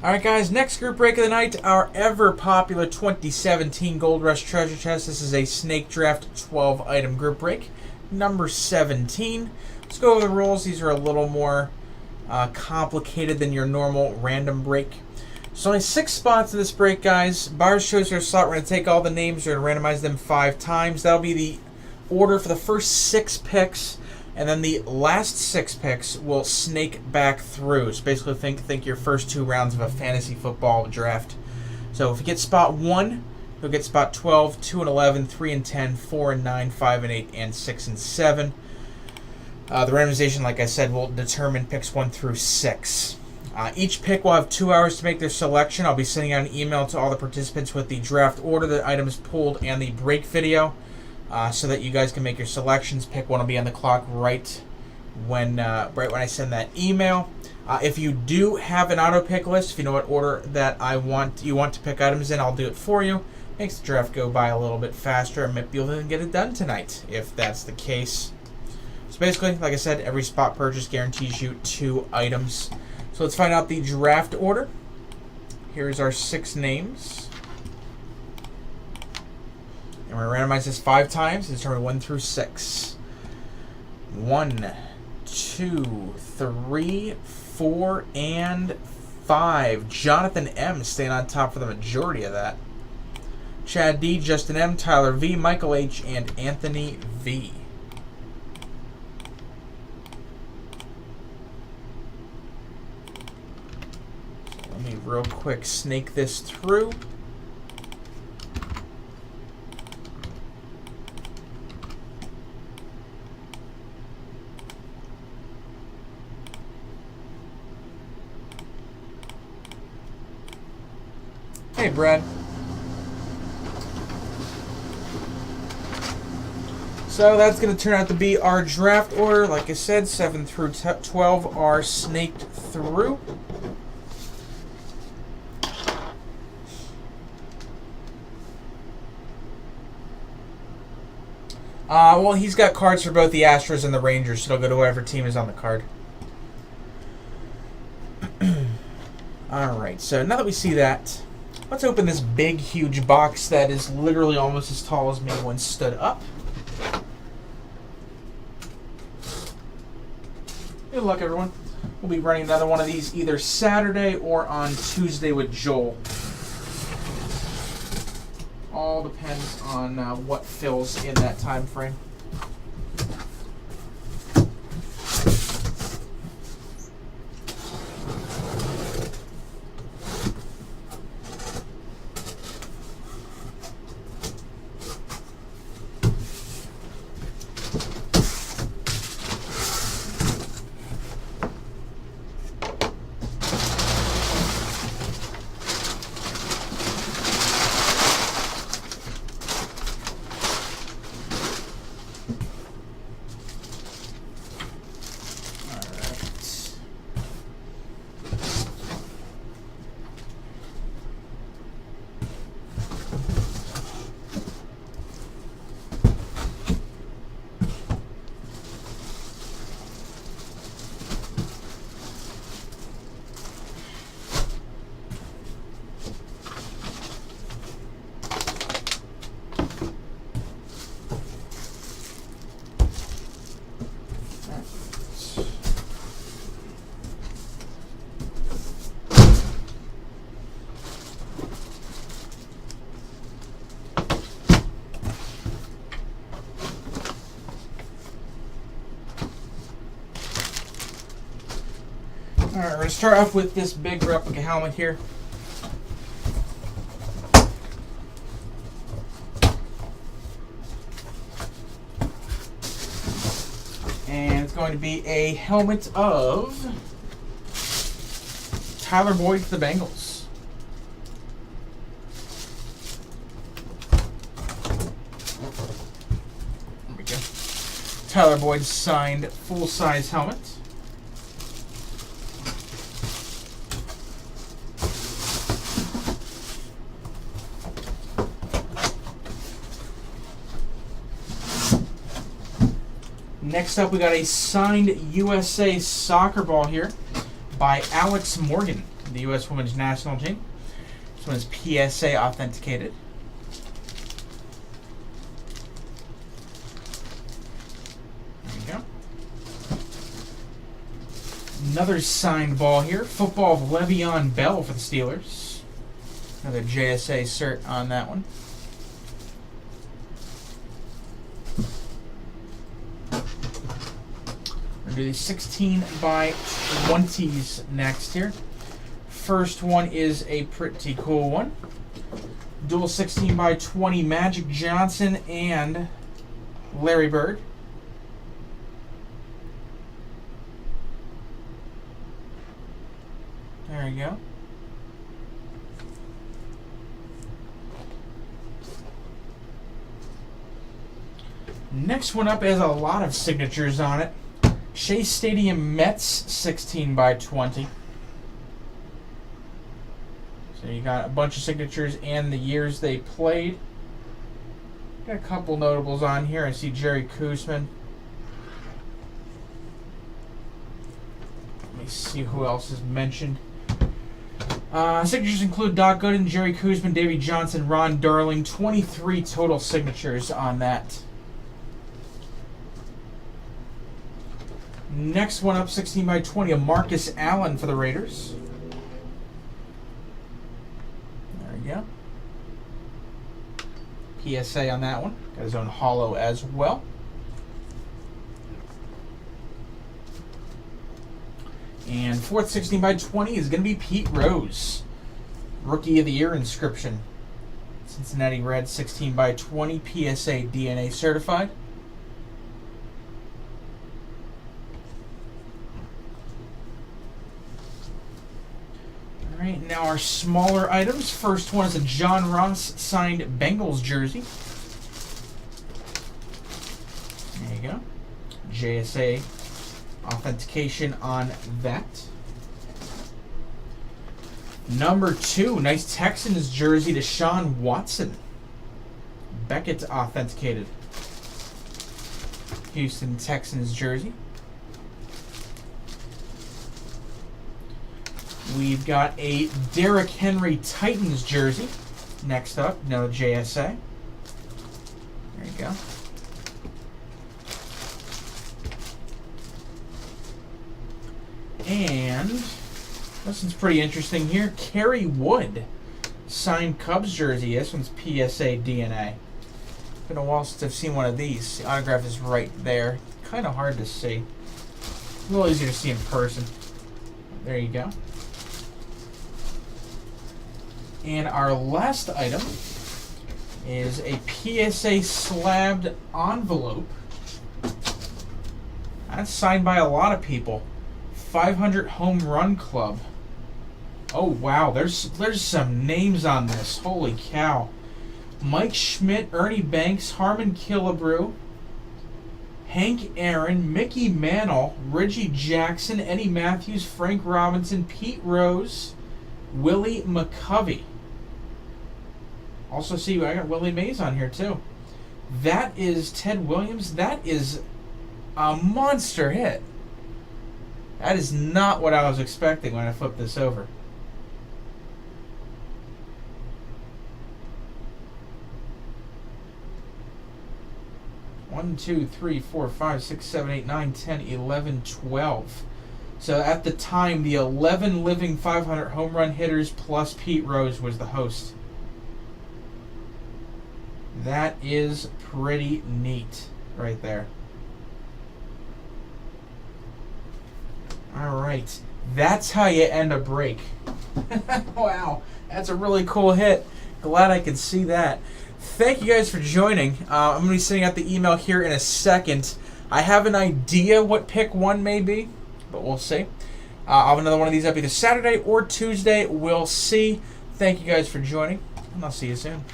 Alright guys, next group break of the night, our ever popular 2017 Gold Rush Treasure Chest. This is a Snake Draft 12 item group break, number 17. Let's go over the rules. These are a little more complicated than your normal random break. So only 6 spots in this break, guys. Buyers choose their slot. We're going to take all the names. We're going to randomize them 5 times. That'll be the order for the first 6 picks. And then the last 6 picks will snake back through. So basically think your first 2 rounds of a fantasy football draft. So if you get spot 1, you'll get spot 12, 2 and 11, 3 and 10, 4 and 9, 5 and 8, and 6 and 7. The randomization, like I said, will determine picks 1 through 6. Each pick will have 2 hours to make their selection. I'll be sending out an email to all the participants with the draft order, the items pulled, and the break video. So that you guys can make your selections. Pick 1 will be on the clock right when I send that email. If you do have an auto pick list, if you know what order that you want to pick items in, I'll do it for you. Makes the draft go by a little bit faster, and maybe you'll even get it done tonight if that's the case. So basically, like I said, every spot purchase guarantees you 2 items. So let's find out the draft order. Here's our 6 names. And we're going to randomize this 5 times to determine 1 through 6. 1, 2, 3, 4, and 5. Jonathan M. staying on top for the majority of that. Chad D, Justin M, Tyler V, Michael H, and Anthony V. So let me real quick snake this through. Hey, Brad. So that's going to turn out to be our draft order. Like I said, 7 through 12 are snaked through. Well, he's got cards for both the Astros and the Rangers, so it'll go to whoever team is on the card. Alright, so now that we see that, let's open this big, huge box that is literally almost as tall as me when stood up. Good luck, everyone. We'll be running another one of these either Saturday or on Tuesday with Joel. All depends on what fills in that time frame. Alright, we're going to start off with this big replica helmet here. And it's going to be a helmet of Tyler Boyd for the Bengals. There we go. Tyler Boyd signed full-size helmet. Next up, we got a signed USA soccer ball here by Alex Morgan. the U.S. Women's National Team. This one is PSA authenticated. There you go. Another signed ball here. Football of Le'Veon Bell for the Steelers. Another JSA cert on that one. We'll do the 16 by 20s next here. First one is a pretty cool one. Dual 16 by 20 Magic Johnson and Larry Bird. There you go. Next one up has a lot of signatures on it. Shea Stadium Mets 16 by 20. So you got a bunch of signatures and the years they played. Got a couple notables on here. I see Jerry Koosman. Let me see who else is mentioned. Signatures include Doc Gooden, Jerry Koosman, Davey Johnson, Ron Darling. 23 total signatures on that. Next one up, 16 by 20, a Marcus Allen for the Raiders. There you go. PSA on that one. Got his own holo as well. And fourth 16 by 20 is going to be Pete Rose. Rookie of the Year inscription. Cincinnati Reds 16 by 20, PSA DNA certified. Alright, now our smaller items. First one is a John Ross signed Bengals jersey. There you go. JSA authentication on that. Number 2, nice Texans jersey to Deshaun Watson. Beckett authenticated. Houston Texans jersey. We've got a Derrick Henry Titans jersey. Next up, no JSA. There you go. And this one's pretty interesting here. Kerry Wood signed Cubs jersey. This one's PSA DNA. Been a while since I've seen one of these. The autograph is right there. Kind of hard to see. A little easier to see in person. There you go. And our last item is a PSA slabbed envelope. That's signed by a lot of people. 500 Home Run Club. Oh wow, there's some names on this. Holy cow. Mike Schmidt, Ernie Banks, Harmon Killebrew, Hank Aaron, Mickey Mantle, Reggie Jackson, Eddie Matthews, Frank Robinson, Pete Rose, Willie McCovey. Also see, I got Willie Mays on here too. That is Ted Williams. That is a monster hit. That is not what I was expecting when I flipped this over. One, 2, 3, 4, 5, 6, 7, 8, 9, 10, 11, 12. So at the time, the 11 living 500 home run hitters plus Pete Rose was the host. That is pretty neat right there. All right, that's how you end a break. Wow, that's a really cool hit. Glad I could see that. Thank you guys for joining. I'm going to be sending out the email here in a second. I have an idea what pick one may be, but we'll see. I'll have another one of these up either Saturday or Tuesday. We'll see. Thank you guys for joining, and I'll see you soon.